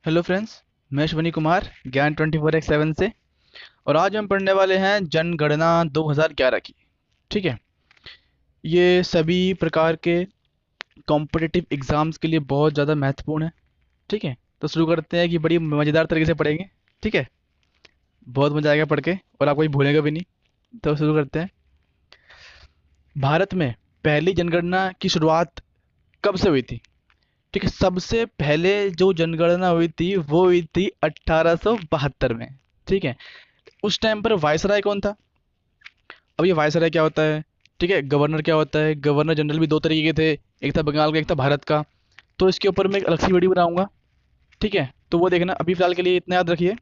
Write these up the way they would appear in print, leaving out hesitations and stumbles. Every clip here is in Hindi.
Hello friends. मैं अश्वनी कुमार ज्ञान 24x7 से। और आज हम पढ़ने वाले हैं जनगणना 2011 की। ठीक है। ये सभी प्रकार के कॉम्पिटिटिव एग्ज़ाम्स के लिए बहुत ज़्यादा महत्वपूर्ण है। ठीक है। तो शुरू करते हैं कि बड़ी मज़ेदार तरीके से पढ़ेंगे। ठीक है। बहुत मज़ा आएगा पढ़ के और आप कोई भूलेगा भी नहीं। तो शुरू करते हैं। भारत में पहली जनगणना की शुरुआत कब से हुई थी? ठीक है। सबसे पहले जो जनगणना हुई थी वो हुई थी 1872 में। ठीक है। उस टाइम पर वायसराय कौन था? अब ये वायसराय क्या होता है? ठीक है। गवर्नर क्या होता है? गवर्नर जनरल भी दो तरीके के थे, एक था बंगाल का, एक था भारत का। तो इसके ऊपर मैं एक अलग सी वीडियो बनाऊंगा। ठीक है। तो वो देखना। अभी फिलहाल के लिए इतना याद रखिए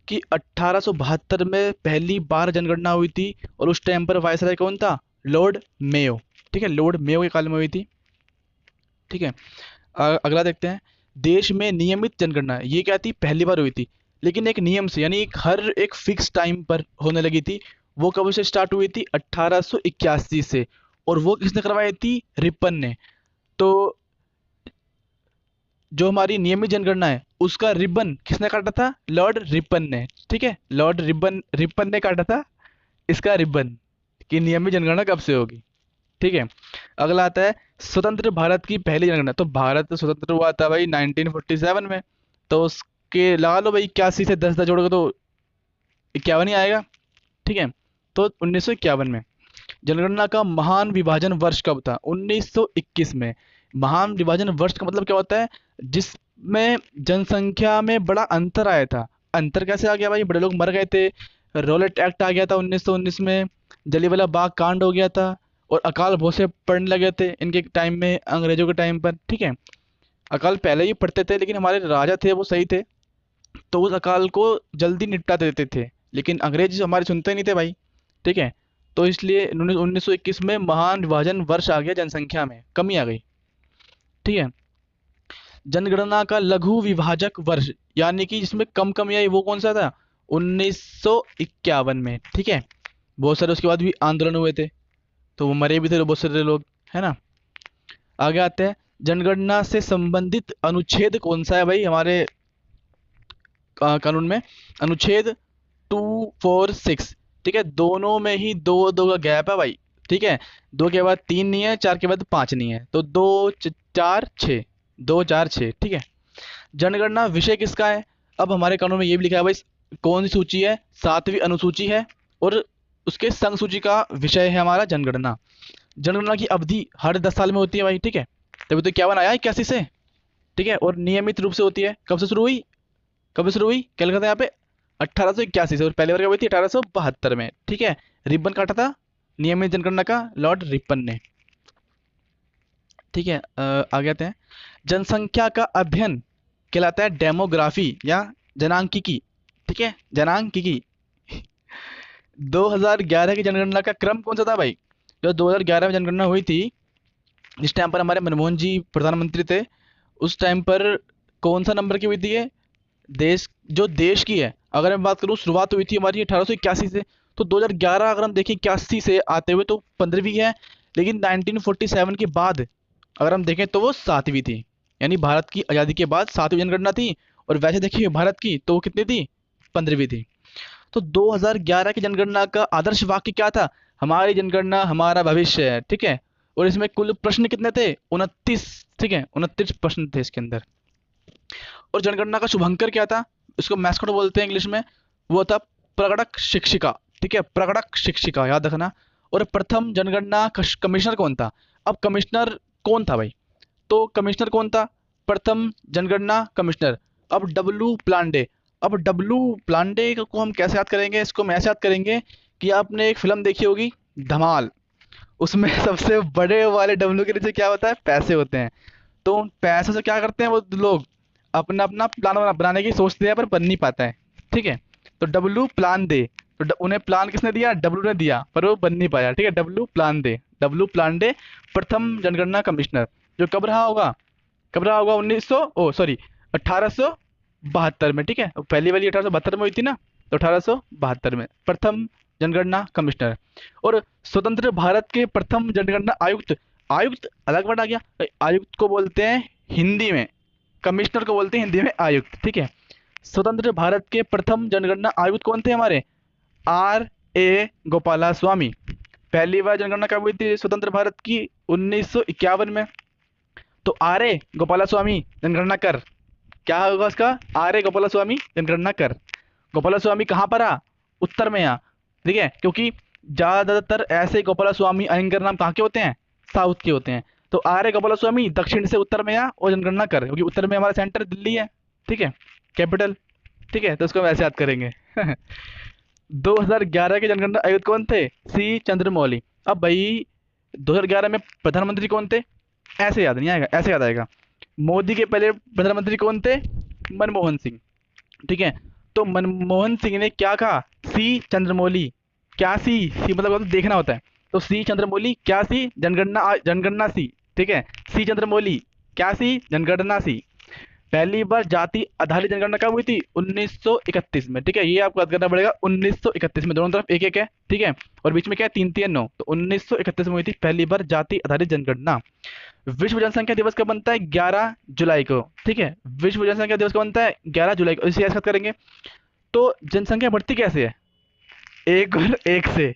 कि 1872 में पहली बार जनगणना हुई थी और उस टाइम पर वायसराय कौन था? Lord Mayo. ठीक है। लॉर्ड मेयो के काल में हुई थी। ठीक है। अगला देखते हैं। देश में नियमित जनगणना ये क्या थी? पहली बार हुई थी, लेकिन एक नियम से, यानी हर एक फिक्स टाइम पर होने लगी थी। वो कब से स्टार्ट हुई थी? 1881 से। और वो किसने करवाई थी? रिपन ने। तो जो हमारी नियमित जनगणना है उसका रिबन किसने काटा था? लॉर्ड रिपन ने। ठीक है। लॉर्ड रिबन रिपन ने काटा था इसका रिबन, कि नियमित जनगणना कब से होगी। ठीक है। अगला आता है स्वतंत्र भारत की पहली जनगणना। तो भारत स्वतंत्र हुआ था भाई 1947 में। तो उसके लगा लो भाई 81 से 10 जोड़ोगे तो 51 ही आएगा। ठीक है। तो 1951 में। जनगणना का महान विभाजन वर्ष कब था? 1921 में। महान विभाजन वर्ष का मतलब क्या होता है? जिसमें जनसंख्या में बड़ा अंतर आया था। अंतर कैसे आ गया भाई? बड़े लोग मर गए थे, रॉलेट एक्ट आ गया था 1919 में, जलियांवाला बाग कांड हो गया था, और अकाल बहुत से पढ़ने लगे थे इनके टाइम में, अंग्रेजों के टाइम पर। ठीक है। अकाल पहले ही पढ़ते थे, लेकिन हमारे राजा थे वो सही थे, तो उस अकाल को जल्दी निपटा देते थे। लेकिन अंग्रेज हमारे सुनते नहीं थे भाई। ठीक है। तो इसलिए 1921 में महान विभाजन वर्ष आ गया, जनसंख्या में कमी आ गई। ठीक है। जनगणना का लघु विभाजक वर्ष, यानी कि जिसमें कम कमी आई, वो कौन सा था? 1951 में। ठीक है। बहुत सारे उसके बाद भी आंदोलन हुए थे, तो वो मरे भी थे बहुत सारे लोग, है ना। आगे आते हैं। जनगणना से संबंधित अनुच्छेद कौन सा है भाई हमारे कानून में? अनुच्छेद 246। ठीक है। दोनों में ही दो दो का गैप है भाई। ठीक है। दो के बाद तीन नहीं है, चार के बाद पांच नहीं है, तो दो चार छः, दो चार छः। ठीक है। जनगणना विषय किसका है? अब हमारे कानून में ये भी लिखा है भाई कौन सी सूची है? सातवीं अनुसूची है, और उसके संग सूची का विषय है हमारा जनगणना। जनगणना की अवधि हर 10 साल में होती है भाई। ठीक है। तभी तो 51 आया 81 से। ठीक है। और नियमित रूप से होती है। कब से शुरू हुई? कब से शुरू हुई क्या लिखा था यहाँ पे? 1881 से। और पहली बार कब हुई थी? 1872 में। ठीक है। रिबन काटा था नियमित जनगणना का लॉर्ड रिपन ने। ठीक है। आगे आते हैं। जनसंख्या का अध्ययन कहलाता है डेमोग्राफी या जनांकिकी। ठीक है। जनांकिकी। 2011 की जनगणना का क्रम कौन सा था भाई? जो 2011 में जनगणना हुई थी, जिस टाइम पर हमारे मनमोहन जी प्रधानमंत्री थे, उस टाइम पर कौन सा नंबर की हुई थी ये? देश, जो देश की है, अगर मैं बात करूँ, शुरुआत हुई थी हमारी 1881 से। तो 2011 अगर हम देखें 81 से आते हुए, तो 15वीं है। लेकिन 1947 के बाद अगर हम देखें तो वो 7वीं थी। यानी भारत की आज़ादी के बाद 7वीं जनगणना थी। और वैसे देखिए भारत की तो वो कितनी थी? 15वीं थी। तो 2011 की जनगणना का आदर्श वाक्य क्या था? हमारी जनगणना हमारा भविष्य है। ठीक है। और इसमें कुल प्रश्न कितने थे? 29। ठीक है। 29 प्रश्न थे इसके अंदर। और जनगणना का शुभंकर क्या था? इसको मैस्कट बोलते हैं इंग्लिश में। वो था प्रगणक शिक्षिका। ठीक है। प्रगणक शिक्षिका याद रखना। और प्रथम जनगणना कमिश्नर कौन था? अब कमिश्नर कौन था भाई? तो कमिश्नर कौन था? प्रथम जनगणना कमिश्नर। अब डब्लू प्लांडे। अब डब्लू प्लांडे को हम कैसे याद करेंगे? इसको हम ऐसे याद करेंगे कि आपने एक फिल्म देखी होगी, धमाल। उसमें सबसे बड़े वाले डब्लू के नीचे क्या होता है? पैसे होते हैं। तो उन पैसों से क्या करते हैं वो लोग? अपना अपना प्लान बनाने की सोचते हैं, पर बन नहीं पाता है। ठीक है। तो डब्लू प्लान दे। तो उन्हें प्लान किसने दिया? डब्लू ने दिया, पर वो बन नहीं पाया। ठीक है। डब्लू प्लान दे। डब्लू प्लान दे प्रथम जनगणना कमिश्नर। जो कब रहा होगा? कब रहा होगा? 1900, ओ सॉरी, 1872 में। ठीक है। पहली वाली 1872 में हुई थी ना, तो 1872 में प्रथम जनगणना कमिश्नर। और स्वतंत्र भारत के प्रथम जनगणना आयुक्त। आयुक्त अलग वर्ड आ गया। आयुक्त को बोलते हैं हिंदी में कमिश्नर को बोलते हैं हिंदी में आयुक्त, ठीक है। स्वतंत्र भारत के प्रथम जनगणना आयुक्त कौन थे हमारे? आर ए गोपाला स्वामी। पहली बार जनगणना कब हुई थी स्वतंत्र भारत की? 1951 में। तो आर ए गोपाला स्वामी जनगणना कर, क्या होगा उसका? आर ए गोपाला स्वामी जनगणना कर। गोपाला स्वामी कहाँ पर आ? उत्तर में आ, ठीक है, क्योंकि ज्यादातर ऐसे गोपाला स्वामी अयंगर नाम कहाँ के होते हैं? साउथ के होते हैं। तो आर ए गोपाला स्वामी दक्षिण से उत्तर में आ और जनगणना कर, क्योंकि उत्तर में हमारा सेंटर दिल्ली है, ठीक है, कैपिटल, ठीक है, तो उसको हम ऐसे याद करेंगे। 2011 के जनगणना आयुक्त कौन थे? सी चंद्रमौली। अब भाई 2011 में प्रधानमंत्री कौन थे? ऐसे याद नहीं आएगा, ऐसे याद आएगा। मोदी के पहले प्रधानमंत्री कौन थे? मनमोहन सिंह, ठीक है। तो मनमोहन सिंह ने क्या कहा? सी चंद्रमौली। क्या सी? सी मतलब तो देखना होता है। तो सी चंद्रमौली क्या सी? जनगणना सी, ठीक है। सी चंद्रमौली क्या सी? जनगणना सी। पहली बार जाति आधारित जनगणना कब हुई थी? 1931 में, ठीक है। ये आपको याद करना पड़ेगा, 1931 में, दोनों तरफ एक एक है, ठीक है, और बीच में क्या है? 3 3 9। तो 1931 में हुई थी पहली बार जाति आधारित जनगणना। विश्व जनसंख्या दिवस कब बनता है? 11 जुलाई को, ठीक है। विश्व जनसंख्या दिवस कब बनता है? 11 जुलाई को, इसे याद करेंगे। तो जनसंख्या बढ़ती कैसे है? एक और एक से,